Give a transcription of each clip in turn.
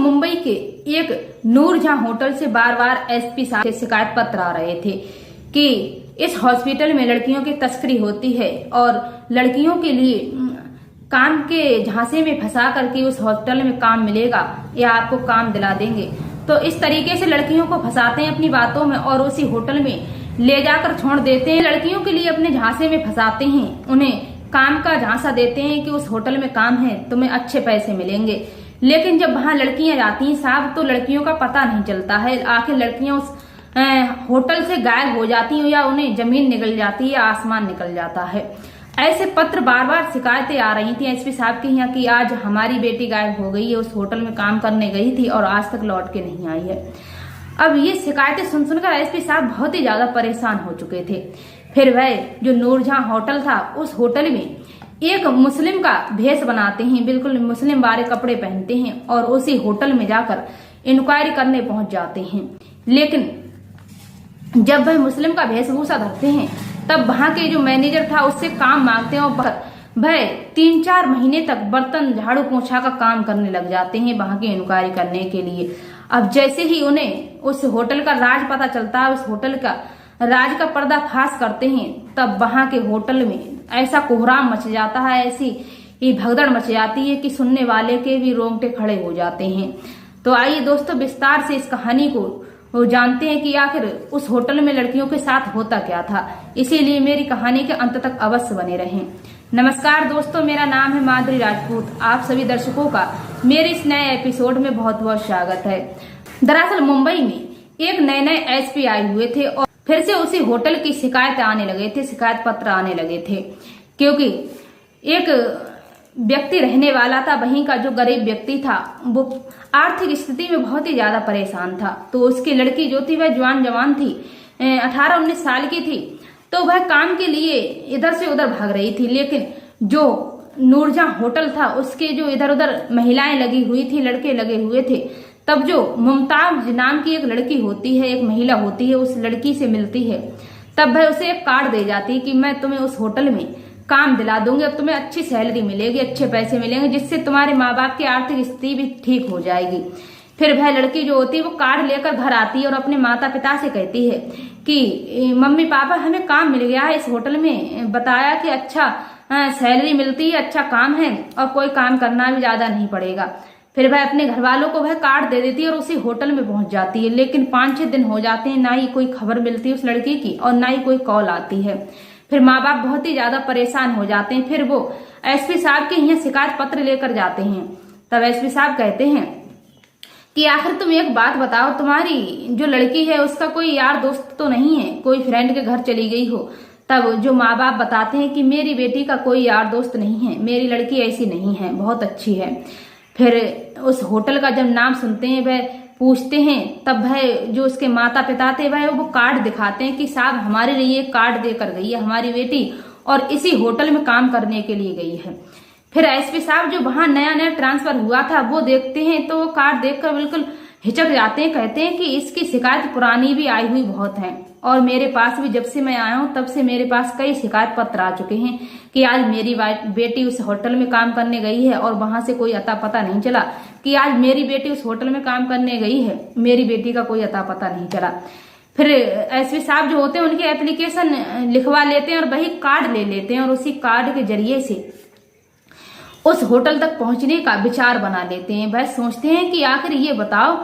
मुंबई के एक नूरजहां होटल से बार बार एसपी साहब से शिकायत पत्र आ रहे थे कि इस हॉस्पिटल में लड़कियों की तस्करी होती है और लड़कियों के लिए काम के झांसे में फंसा करके उस हॉस्पिटल में काम मिलेगा या आपको काम दिला देंगे। तो इस तरीके से लड़कियों को फंसाते हैं अपनी बातों में और उसी होटल में ले जाकर छोड़ देते हैं। लड़कियों के लिए अपने झांसे में फंसाते हैं, उन्हें काम का झांसा देते हैं कि उस होटल में काम है, तुम्हें अच्छे पैसे मिलेंगे। लेकिन जब वहां लड़कियां जाती हैं साहब तो लड़कियों का पता नहीं चलता है। आखिर लड़कियां उस होटल से गायब हो जाती हैं या उन्हें जमीन निकल जाती है या आसमान निकल जाता है। ऐसे पत्र बार बार शिकायतें आ रही थी एसपी साहब के यहाँ कि आज हमारी बेटी गायब हो गई है, उस होटल में काम करने गई थी और आज तक लौट के नहीं आई है। अब ये शिकायतें सुन सुनकर एसपी साहब बहुत ही ज्यादा परेशान हो चुके थे। फिर वह जो नूरजहां होटल था उस होटल में एक मुस्लिम का भेष बनाते हैं, बिल्कुल मुस्लिम वाले कपड़े पहनते हैं और उसी होटल में जाकर इंक्वायरी करने पहुंच जाते हैं। लेकिन जब वह मुस्लिम का वेशभूषा धरते हैं तब वहां के जो मैनेजर था उससे काम मांगते हैं और वह 3-4 महीने तक बर्तन झाड़ू पोछा का काम करने लग जाते हैं वहां की इंक्वायरी करने के लिए। अब जैसे ही उन्हें उस होटल का राज पता चलता है, उस होटल का राज का पर्दाफाश करते हैं, तब वहां के होटल में ऐसा कोहराम मच जाता है, ऐसी ही भगदड़ मच जाती है कि सुनने वाले के भी रोंगटे खड़े हो जाते हैं। तो आइए दोस्तों विस्तार से इस कहानी को वो जानते हैं कि आखिर उस होटल में लड़कियों के साथ होता क्या था। इसीलिए मेरी कहानी के अंत तक अवश्य बने रहें। नमस्कार दोस्तों, मेरा नाम है माधुरी राजपूत। आप सभी दर्शकों का मेरे इस नए एपिसोड में बहुत बहुत स्वागत है। दरअसल मुंबई में एक नए एसपी आए हुए थे और फिर से उसी होटल की शिकायत आने लगे थे, शिकायत पत्र आने लगे थे, क्योंकि एक व्यक्ति रहने वाला था वहीं का जो गरीब व्यक्ति था वो आर्थिक स्थिति में बहुत ही ज्यादा परेशान था। तो उसकी लड़की जो थी वह जवान थी, 18-19 साल की थी। तो वह काम के लिए इधर से उधर भाग रही थी। लेकिन जो नूरजहां होटल था उसके जो इधर उधर महिलाएं लगी हुई थी, लड़के लगे हुए थे, तब जो मुमताज नाम की एक लड़की होती है, एक महिला होती है, उस लड़की से मिलती है। तब वह उसे एक कार्ड दे जाती है कि मैं तुम्हें उस होटल में काम दिला दूंगी और तुम्हें अच्छी सैलरी मिलेगी, अच्छे पैसे मिलेंगे, जिससे तुम्हारे माँ बाप की आर्थिक स्थिति भी ठीक हो जाएगी। फिर वह लड़की जो होती है वो कार्ड लेकर घर आती है और अपने माता पिता से कहती है कि मम्मी पापा हमें काम मिल गया है इस होटल में, बताया कि अच्छा सैलरी मिलती है, अच्छा काम है और कोई काम करना भी ज्यादा नहीं पड़ेगा। फिर वह अपने घर वालों को वह कार्ड दे देती है और उसी होटल में पहुंच जाती है। लेकिन 5-6 दिन हो जाते हैं, ना ही कोई खबर मिलती है उस लड़की की और ना ही कोई कॉल आती है। फिर माँ बाप बहुत ही ज्यादा परेशान हो जाते हैं। फिर वो एसपी साहब के यहाँ शिकायत पत्र लेकर जाते हैं। तब एसपी साहब कहते हैं कि आखिर तुम एक बात बताओ, तुम्हारी जो लड़की है उसका कोई यार दोस्त तो नहीं है, कोई फ्रेंड के घर चली गई हो? तब जो माँ बाप बताते हैं कि मेरी बेटी का कोई यार दोस्त नहीं है, मेरी लड़की ऐसी नहीं है, बहुत अच्छी है। फिर उस होटल का जब नाम सुनते हैं वह पूछते हैं, तब वह जो उसके माता पिता थे वह वो कार्ड दिखाते हैं कि साहब हमारे लिए एक कार्ड देकर गई है हमारी बेटी और इसी होटल में काम करने के लिए गई है। फिर एसपी साहब जो वहां नया ट्रांसफर हुआ था वो देखते हैं तो वो कार्ड देखकर बिल्कुल हिचक जाते हैं, कहते हैं कि इसकी शिकायत पुरानी भी आई हुई बहुत है और मेरे पास भी जब से मैं आया हूं तब से मेरे पास कई शिकायत पत्र आ चुके हैं कि आज मेरी बेटी उस होटल में काम करने गई है और वहां से कोई अता पता नहीं चला, कि आज मेरी बेटी उस होटल में काम करने गई है, मेरी बेटी का कोई अता पता नहीं चला। फिर एसपी साहब जो होते हैं उनकी एप्लीकेशन लिखवा लेते हैं और वही कार्ड ले लेते हैं और उसी कार्ड के जरिए से उस होटल तक पहुंचने का विचार बना लेते हैं। वह सोचते हैं कि आखिर ये बताओ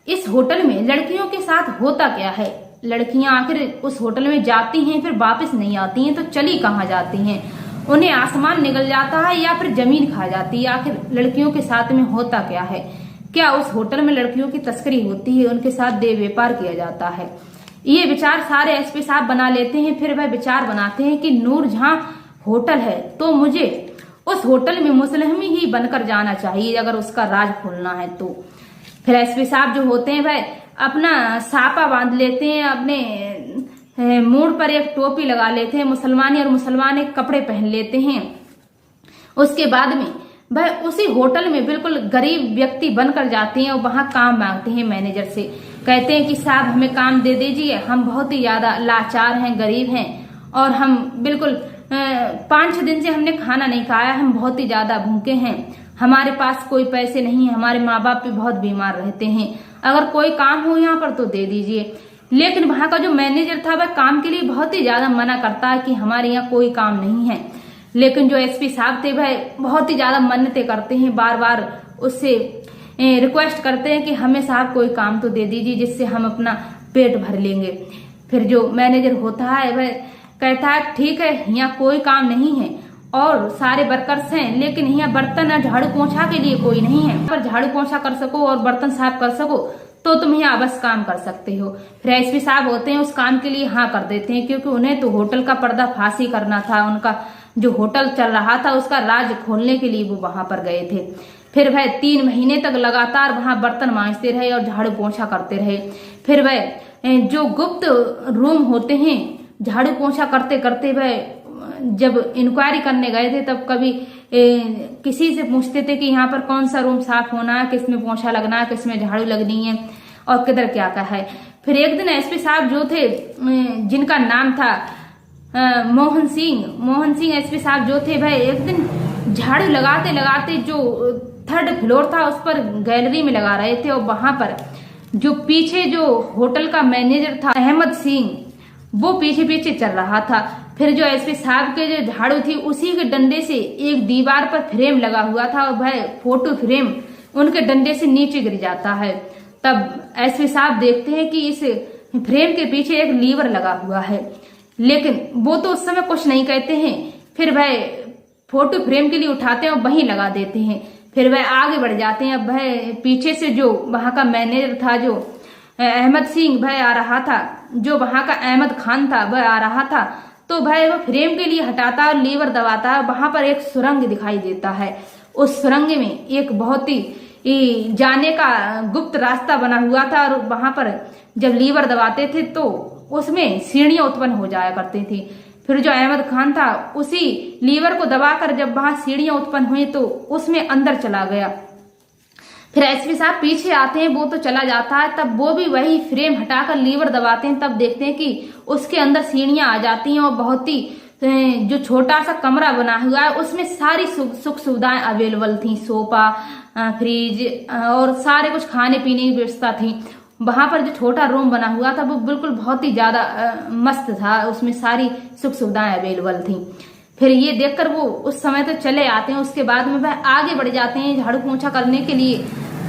इस होटल में लड़कियों के साथ होता क्या है, लड़कियां आखिर उस होटल में जाती हैं फिर वापस नहीं आती हैं तो चली कहाँ जाती हैं, उन्हें आसमान निकल जाता है या फिर जमीन खा जाती है, आखिर लड़कियों के साथ में होता क्या है? क्या उस होटल में लड़कियों की तस्करी होती है, उनके साथ देह व्यापार किया जाता है? ये विचार सारे एसपी साहब बना लेते हैं। फिर वह विचार बनाते हैं कि नूरजहां होटल है तो मुझे उस होटल में मुस्लिम ही बनकर जाना चाहिए अगर उसका राज खोलना है तो। फिर एसपी साहब जो होते हैं वह अपना सापा बांध लेते हैं, अपने मूड पर एक टोपी लगा लेते हैं मुसलमानी और मुसलमान एक कपड़े पहन लेते हैं। उसके बाद में वह उसी होटल में बिल्कुल गरीब व्यक्ति बनकर जाते हैं और वहां काम मांगते हैं मैनेजर से, कहते हैं कि साहब हमें काम दे दीजिए, हम बहुत ही ज्यादा लाचार हैं, गरीब हैं और हम बिल्कुल 5-6 दिन से हमने खाना नहीं खाया, हम बहुत ही ज्यादा भूखे हैं, हमारे पास कोई पैसे नहीं है, हमारे माँ बाप भी बहुत बीमार रहते हैं, अगर कोई काम हो यहाँ पर तो दे दीजिए। लेकिन वहां का जो मैनेजर था वह काम के लिए बहुत ही ज्यादा मना करता है कि हमारे यहाँ कोई काम नहीं है। लेकिन जो एसपी साहब थे वह बहुत ही ज्यादा मन्नतें करते हैं, बार बार उससे रिक्वेस्ट करते हैं कि हमें साहब कोई काम तो दे दीजिए जिससे हम अपना पेट भर लेंगे। फिर जो मैनेजर होता है वह कहता है ठीक है, यहाँ कोई काम नहीं है और सारे वर्कर्स हैं, लेकिन यहाँ बर्तन और झाड़ू पोछा के लिए कोई नहीं है। पर झाड़ू पोछा कर सको और बर्तन साफ कर सको तो तुम यहाँ बस काम कर सकते हो। फिर एसपी साहब होते हैं उस काम के लिए हाँ कर देते हैं, क्योंकि उन्हें तो होटल का पर्दाफाश ही करना था। उनका जो होटल चल रहा था उसका राज खोलने के लिए वो वहां पर गए थे। फिर वह 3 महीने तक लगातार वहां बर्तन मांजते रहे और झाड़ू पोछा करते रहे। फिर वह जो गुप्त रूम होते हैं, झाड़ू पोछा करते करते वह जब इंक्वायरी करने गए थे तब कभी किसी से पूछते थे कि यहाँ पर कौन सा रूम साफ होना है, किसमें पोछा लगना है, किसमें झाड़ू लगनी है और किधर क्या क्या है। फिर एक दिन एसपी साहब जो थे, जिनका नाम था मोहन सिंह एसपी साहब जो थे, वह एक दिन झाड़ू लगाते लगाते जो 3rd फ्लोर था उस पर गैलरी में लगा रहे थे और वहां पर जो पीछे जो होटल का मैनेजर था अहमद सिंह, वो पीछे पीछे चल रहा था। फिर जो एसपी साहब के जो झाड़ू थी उसी के डंडे से एक दीवार पर फ्रेम लगा हुआ था और वह फोटो फ्रेम उनके डंडे से नीचे गिर जाता है। तब एसपी साहब देखते हैं कि इस फ्रेम के पीछे एक लीवर लगा हुआ है, लेकिन वो तो उस समय कुछ नहीं कहते हैं। फिर वह फोटो फ्रेम के लिए उठाते हैं और वहीं लगा देते हैं। फिर वह आगे बढ़ जाते हैं। अब वह पीछे से जो वहां का मैनेजर था, जो अहमद सिंह, वह आ रहा था, जो वहां का अहमद खान था वह आ रहा था, तो वह फ्रेम के लिए हटाता और लीवर दबाता है। वहां पर एक सुरंग दिखाई देता है। उस सुरंग में एक बहुत ही जाने का गुप्त रास्ता बना हुआ था और वहां पर जब लीवर दबाते थे तो उसमें सीढ़ियां उत्पन्न हो जाया करती थी। फिर जो अहमद खान था उसी लीवर को दबाकर जब वहां सीढ़ियां उत्पन्न हुई तो उसमें अंदर चला गया। फिर एसपी साहब पीछे आते हैं, वो तो चला जाता है, तब वो भी वही फ्रेम हटाकर लीवर दबाते हैं। तब देखते हैं कि उसके अंदर सीढ़ियां आ जाती हैं और बहुत ही जो छोटा सा कमरा बना हुआ है उसमें सारी सुख सुविधाएं अवेलेबल थी, सोफा, फ्रिज और सारे कुछ खाने पीने की व्यवस्था थी। वहां पर जो छोटा रूम बना हुआ था वो बिल्कुल बहुत ही ज्यादा मस्त था, उसमें सारी सुख सुविधाएं अवेलेबल थी। फिर ये देखकर वो उस समय तो चले आते हैं। उसके बाद में वह आगे बढ़ जाते हैं झाड़ू पोछा करने के लिए।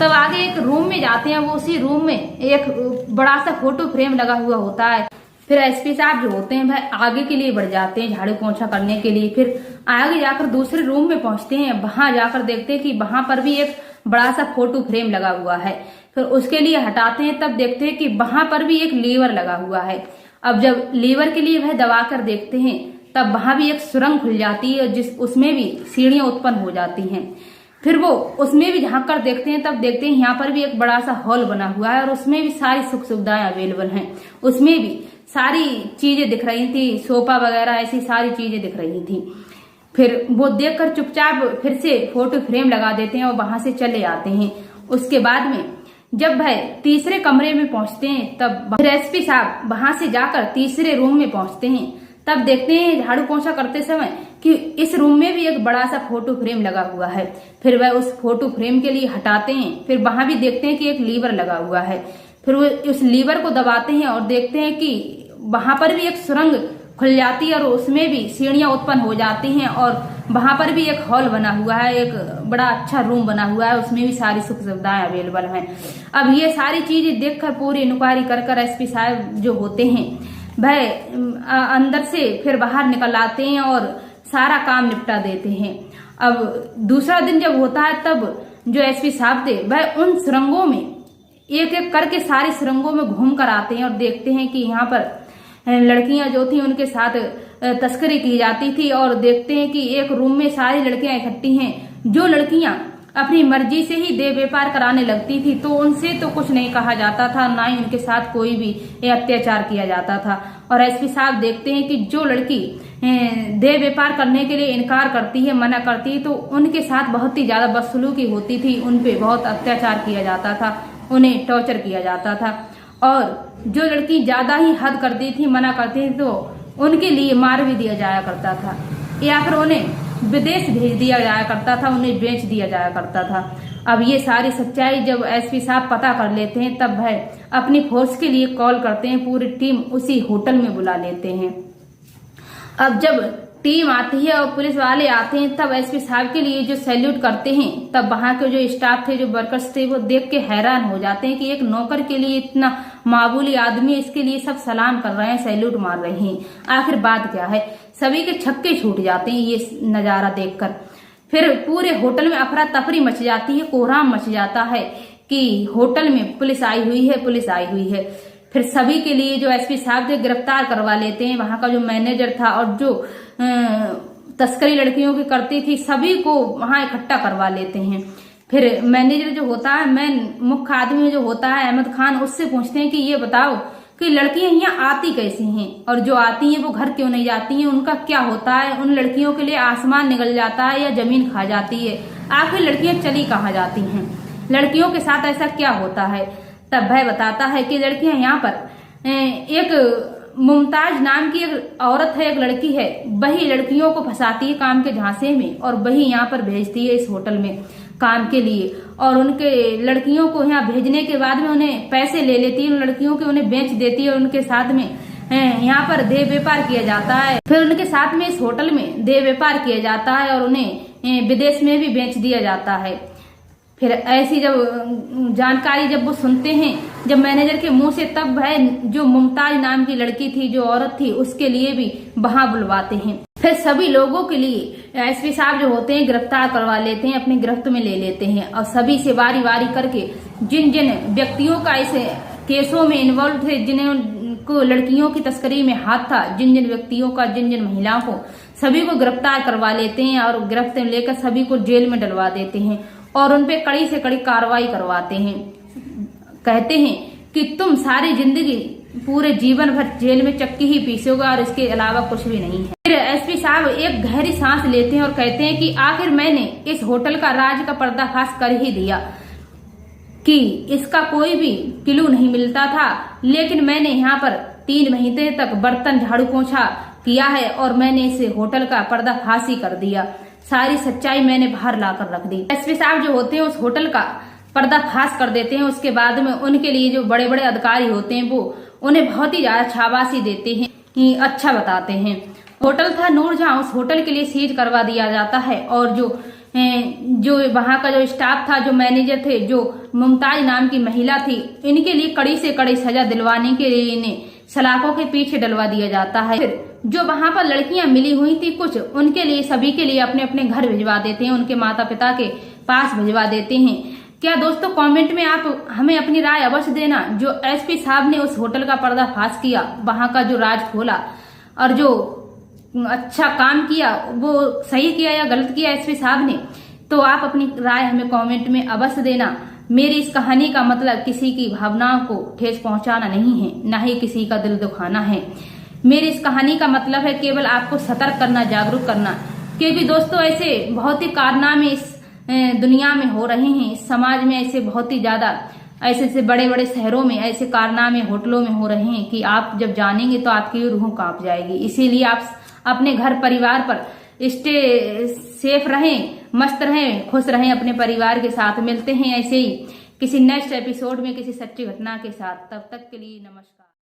तब आगे एक रूम में जाते हैं, वो उसी रूम में एक बड़ा सा फोटो फ्रेम लगा हुआ होता है। फिर एसपी साहब जो होते हैं वह आगे के लिए बढ़ जाते हैं झाड़ू पोछा करने के लिए। फिर आगे जाकर दूसरे रूम में पहुंचते हैं। वहां जाकर देखते हैं कि वहां पर भी एक बड़ा सा फोटो फ्रेम लगा हुआ है। फिर उसके लिए हटाते हैं, तब देखते हैं कि वहां पर भी एक लीवर लगा हुआ है। अब जब लीवर के लिए वह दबा कर देखते हैं तब वहां भी एक सुरंग खुल जाती है जिस उसमें भी सीढ़ियां उत्पन्न हो जाती हैं। फिर वो उसमें भी झांक कर देखते हैं, तब देखते हैं यहाँ पर भी एक बड़ा सा हॉल बना हुआ है और उसमें भी सारी सुख सुविधाएं अवेलेबल हैं। उसमें भी सारी चीजें दिख रही थी, सोफा वगैरह ऐसी सारी चीजें दिख रही थी। फिर वो देखकर चुपचाप फिर से फोटो फ्रेम लगा देते हैं और वहां से चले आते हैं। उसके बाद में जब वह तीसरे कमरे में पहुंचते हैं तब फिर एसपी साहब वहां से जाकर तीसरे रूम में पहुंचते हैं। तब देखते हैं झाड़ू पोछा करते समय कि इस रूम में भी एक बड़ा सा फोटो फ्रेम लगा हुआ है। फिर वह उस फोटो फ्रेम के लिए हटाते हैं। फिर वहां भी देखते हैं कि एक लीवर लगा हुआ है। फिर वो उस लीवर को दबाते हैं और देखते हैं कि वहां पर भी एक सुरंग खुल जाती है और उसमें भी सीढ़ियां उत्पन्न हो जाती हैं और वहां पर भी एक हॉल बना हुआ है, एक बड़ा अच्छा रूम बना हुआ है, उसमें भी सारी सुख सुविधाएं अवेलेबल हैं। अब ये सारी चीजें देखकर पूरी इंक्वायरी कर एसपी साहब जो होते हैं वह अंदर से फिर बाहर निकल आते हैं और सारा काम निपटा देते हैं। अब दूसरा दिन जब होता है तब जो एसपी साहब थे वह उन सुरंगों में एक एक करके सारी सुरंगों में घूम कर आते हैं और देखते हैं कि यहाँ पर लड़कियां जो थी उनके साथ तस्करी की जाती थी और देखते हैं कि एक रूम में सारी लड़कियां इकट्ठी हैं। जो लड़कियां अपनी मर्जी से ही देह व्यापार कराने लगती थी तो उनसे तो कुछ नहीं कहा जाता था, ना ही उनके साथ कोई भी अत्याचार किया जाता था। और एसपी साहब देखते हैं कि जो लड़की देह व्यापार करने के लिए इनकार करती है, मना करती है, तो उनके साथ बहुत ही ज्यादा बदसलूकी होती थी, उनपे बहुत अत्याचार किया जाता था, उन्हें टॉर्चर किया जाता था। और जो लड़की ज्यादा ही हद करती थी, मना करती थी, तो उनके लिए मार भी दिया जाया करता था या फिर उन्हें विदेश भेज दिया जाया करता था, उन्हें बेच दिया जाया करता था। अब ये सारी सच्चाई जब एसपी साहब पता कर लेते हैं तब वह अपनी फोर्स के लिए कॉल करते हैं, पूरी टीम उसी होटल में बुला लेते हैं। अब जब टीम आती है और पुलिस वाले आते हैं तब एसपी साहब के लिए जो सैल्यूट करते हैं, तब वहां के जो स्टाफ थे, जो वर्कर्स थे, वो देख के हैरान हो जाते हैं कि एक नौकर के लिए इतना मामूली आदमी, इसके लिए सब सलाम कर रहे हैं, सैल्यूट मार रहे हैं। आखिर बात क्या है? सभी के छक्के छूट जाते हैं ये नजारा देखकर। फिर पूरे होटल में अफरा तफरी मच जाती है, कोहराम मच जाता है कि होटल में पुलिस आई हुई है, पुलिस आई हुई है। फिर सभी के लिए जो एसपी साहब थे गिरफ्तार करवा लेते हैं। वहां का जो मैनेजर था और जो तस्करी लड़कियों की करती थी, सभी को वहां इकट्ठा करवा लेते हैं। फिर मैनेजर जो होता है, मुख्य आदमी जो होता है अहमद खान, उससे पूछते हैं कि ये बताओ कि लड़कियां यहाँ आती कैसी हैं, और जो आती हैं वो घर क्यों नहीं जाती हैं, उनका क्या होता है, उन लड़कियों के लिए आसमान निकल जाता है या जमीन खा जाती है, आखिर लड़कियां चली कहाँ जाती हैं, लड़कियों के साथ ऐसा क्या होता है। तब वह बताता है कि लड़कियां यहाँ पर एक मुमताज नाम की एक औरत है, एक लड़की है, वही लड़कियों को फंसाती है काम के झांसे में और वही यहाँ पर भेजती है इस होटल में काम के लिए, और उनके लड़कियों को यहाँ भेजने के बाद में उन्हें पैसे ले लेती है, उन लड़कियों के उन्हें बेच देती है, उनके साथ में यहाँ पर देह व्यापार किया जाता है। फिर उनके साथ में इस होटल में देह व्यापार किया जाता है और उन्हें विदेश में भी बेच दिया जाता है। फिर ऐसी जब जानकारी जब वो सुनते हैं जब मैनेजर के मुंह से, तब वह जो मुमताज नाम की लड़की थी, जो औरत थी, उसके लिए भी वहां बुलवाते हैं। फिर सभी लोगों के लिए एसपी साहब जो होते हैं गिरफ्तार करवा लेते हैं, अपनी गिरफ्त में ले लेते हैं और सभी से बारी बारी करके जिन जिन व्यक्तियों का इस केसों में इन्वॉल्व थे, जिनको लड़कियों की तस्करी में हाथ था, जिन जिन व्यक्तियों का, जिन जिन महिलाओं को, सभी को गिरफ्तार करवा लेते हैं और गिरफ्त में लेकर सभी को जेल में डलवा देते हैं और उनपे कड़ी से कड़ी कार्रवाई करवाते हैं। कहते हैं कि तुम सारी जिंदगी, पूरे जीवन भर जेल में चक्की ही पीसोगे और इसके अलावा कुछ भी नहीं है। फिर एसपी साहब एक गहरी सांस लेते हैं और कहते हैं कि आखिर मैंने इस होटल का राज का पर्दाफाश कर ही दिया कि इसका कोई भी क्लू नहीं मिलता था, लेकिन मैंने यहाँ पर 3 महीने तक बर्तन झाड़ू पोछा किया है और मैंने इस होटल का पर्दाफाश ही कर दिया। सारी सच्चाई मैंने बाहर लाकर रख दी। एसपी साहब जो होते हैं उस होटल का पर्दाफाश कर देते हैं। उसके बाद में उनके लिए जो बड़े बड़े अधिकारी होते हैं वो उन्हें बहुत ही ज्यादा शाबाशी देते हैं कि अच्छा बताते हैं। होटल था नूरजहां, उस होटल के लिए सीज करवा दिया जाता है और जो वहां का जो स्टाफ था, जो मैनेजर थे, जो मुमताज नाम की महिला थी, इनके लिए कड़ी से कड़ी सजा दिलवाने के लिए इन्हें सलाखों के पीछे डलवा दिया जाता है। फिर जो वहां पर लड़कियां मिली हुई थी कुछ, उनके लिए, सभी के लिए अपने अपने घर भिजवा देते हैं, उनके माता पिता के पास भिजवा देते हैं। क्या दोस्तों, कमेंट में आप हमें अपनी राय अवश्य देना। जो एसपी साहब ने उस होटल का पर्दाफाश किया, वहां का जो राज खोला और जो अच्छा काम किया, वो सही किया या गलत किया एसपी साहब ने, तो आप अपनी राय हमें कमेंट में अवश्य देना। मेरी इस कहानी का मतलब किसी की भावनाओं को ठेस पहुंचाना नहीं है, न ही किसी का दिल दुखाना है। मेरी इस कहानी का मतलब है केवल आपको सतर्क करना, जागरूक करना, क्योंकि दोस्तों ऐसे बहुत ही कारनामे इस दुनिया में हो रहे हैं, इस समाज में ऐसे बहुत ही ज्यादा, ऐसे बड़े बड़े शहरों में ऐसे कारनामे होटलों में हो रहे हैं कि आप जब जानेंगे तो आपकी रूह कांप जाएगी। इसीलिए आप अपने घर परिवार पर स्टे सेफ रहें, मस्त रहें, खुश रहें अपने परिवार के साथ। मिलते हैं ऐसे ही किसी नेक्स्ट एपिसोड में किसी सच्ची घटना के साथ। तब तक के लिए नमस्कार।